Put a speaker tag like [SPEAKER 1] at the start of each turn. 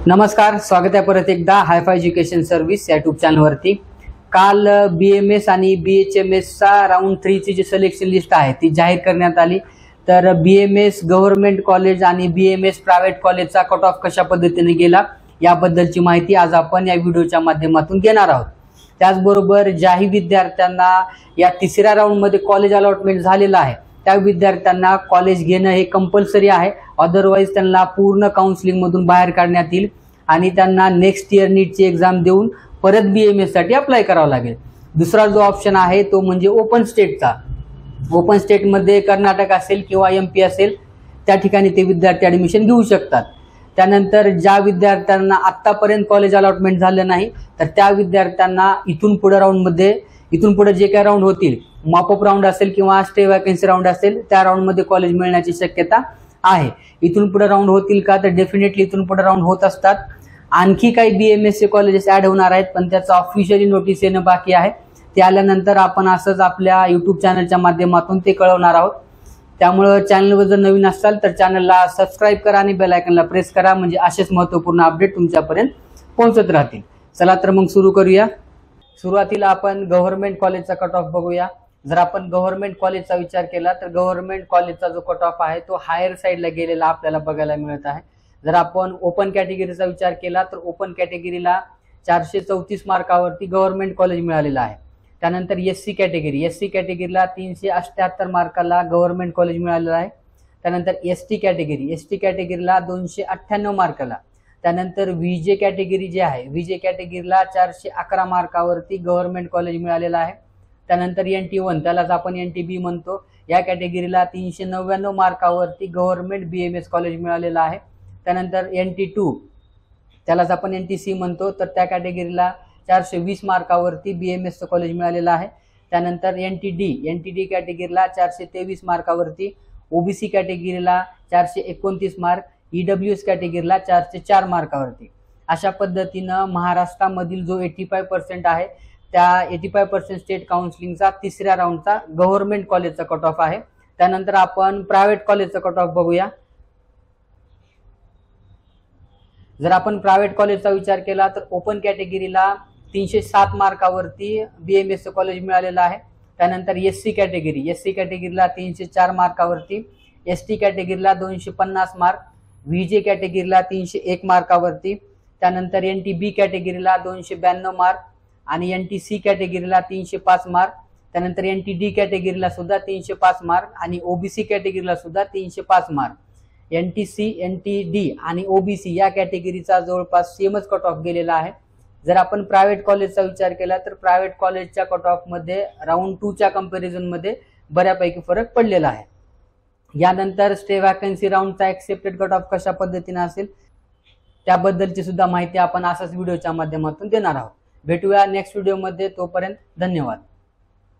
[SPEAKER 1] नमस्कार, स्वागत आहे परत एकदा हायफाय एज्युकेशन सर्व्हिस या यूट्यूब चॅनलवरती। काल BMS आणि BHMS चा राउंड 3 ची जी सिलेक्शन लिस्ट आहे ती जाहीर करण्यात आली। तर BMS गव्हर्नमेंट कॉलेज आणि BMS प्रायव्हेट कॉलेजचा कट ऑफ कशा पद्धतीने गेला याबद्दलची माहिती आज आपण या व्हिडिओच्या माध्यमातून घेणार आहोत। त्याचबरोबर ज्याही विद्यार्थ्यांना या तिसऱ्या राउंड मध्ये कॉलेज अलॉटमेंट झालेला आहे त्या विद्यार्थ्यांना कॉलेज घेणं हे कंपल्सरी आहे, अदरवाइज त्यांना पूर्ण काउन्सिलिंग मधून बाहेर काढण्यात येईल आणि त्यांना नेक्स्ट इयर नीटची एग्जाम देऊन परत BMS साठी अप्लाय करावं लागेल। दुसरा जो ऑप्शन आहे तो म्हणजे ओपन स्टेटचा। ओपन स्टेट मध्ये कर्नाटक असेल किंवा MP असेल त्या ठिकाणी ते विद्यार्थी ऍडमिशन घेऊ शकतात। त्यानंतर ज्या विद्यार्थ्यांना आतापर्यंत कॉलेज अलॉटमेंट झालं नाही तर त्या विद्यार्थ्यांना इथून पुढे जे काही राउंड होतील, मॉपअप राउंड असेल किंवा स्टे वॅकन्सी राउंड असेल त्या राउंड मध्ये कॉलेज मिळण्याची शक्यता आहे। इथून पुढे राउंड होतील का तर डेफिनेटली इथून पुढे राउंड होत असतात। आणखी काही BMS चे कॉलेजेस ऍड होणार आहेत पण त्याचं ऑफिशियली नोटीस येणं बाकी आहे। ते आल्यानंतर आपण असंच आपल्या YouTube चॅनलच्या माध्यमातून ते कळवणार आहोत। त्यामुळे चॅनलवर जर नवीन असाल तर चॅनलला सबस्क्राइब करा आणि बेल आयकॉनला प्रेस करा, म्हणजे असेच महत्त्वपूर्ण अपडेट तुमच्यापर्यंत पोहोचत राहतील। चला तर मग सुरू करूया। सुरुवातीला आपण गव्हर्नमेंट कॉलेजचा कट ऑफ बघूया। जर आपण गव्हर्नमेंट कॉलेजचा विचार केला तर गव्हर्नमेंट कॉलेजचा जो कट ऑफ आहे तो हायर साइडला गेलेला आपल्याला बघायला मिळत आहे। जर आपण ओपन कॅटेगरीचा विचार केला तर ओपन कॅटेगरीला 434 मार्कावरती गव्हर्नमेंट कॉलेज मिळालेला आहे। त्यानंतर SC कॅटेगरीला 378 मार्काला गव्हर्नमेंट कॉलेज मिळालेला आहे। त्यानंतर ST कॅटेगरीला 298 मार्काला। त्यानंतर VJ कॅटेगरी जे आहे VJ कॅटेगरीला 411 मार्कावरती गव्हर्नमेंट कॉलेज मिळालेला आहे। त्यानंतर NT1 त्यालाच आपण NTB म्हणतो, या कॅटेगरीला 399 मार्कावरती गव्हर्नमेंट BMS कॉलेज मिळालेला आहे। त्यानंतर NT2 त्यालाच आपण NTC म्हणतो, तर त्या कॅटेगरीला 420 मार्कावरती BMS कॉलेज मिळालेला आहे। त्यानंतर NTD कॅटेगरीला 423 मार्कावरती, OBC कॅटेगरीला 429 मार्क, EWS कॅटेगरीला 404 मार्कावरती। अशा पद्धतीनं महाराष्ट्रामधील जो 85% आहे त्या 85% स्टेट काउन्सिलिंगचा तिसऱ्या राउंडचा गव्हर्नमेंट कॉलेजचा कट ऑफ आहे। त्यानंतर आपण प्रायव्हेट कॉलेजचा कट ऑफ बघूया। जर आपण प्रायव्हेट कॉलेजचा विचार केला तर ओपन कॅटेगरीला 307 मार्कावरती BMS कॉलेज मिळालेला आहे। त्यानंतर SC कॅटेगरीला 304 मार्कावरती, ST कॅटेगरीला 250 मार्क, VJ कॅटेगरीला 301 मार्कावरती। त्यानंतर NTB कॅटेगरीला 292 मार्क आणि NTC कॅटेगरीला 305 मार्क। त्यानंतर NTD कॅटेगरीला सुद्धा 305 मार्क आणि OBC कॅटेगरीला सुद्धा 305 मार्क। NTC, NTD आणि OBC या कॅटेगरीचा जवळपास सेमच कट ऑफ गेलेला आहे। जर आपण प्रायव्हेट कॉलेजचा विचार केला तर प्रायव्हेट कॉलेजच्या कट ऑफ मध्ये राउंड 2 च्या कंपॅरिझन मध्ये बऱ्यापैकी फरक पडलेला आहे। यानंतर स्टे वॅकन्सी राउंडचा एक्सेप्टेड कट ऑफ कशा पद्धतीने असेल त्याबद्दलची सुद्धा माहिती आपण असाच व्हिडिओच्या माध्यमातून देणार आहोत। भेटूया नेक्स्ट व्हिडिओमध्ये, तोपर्यंत धन्यवाद।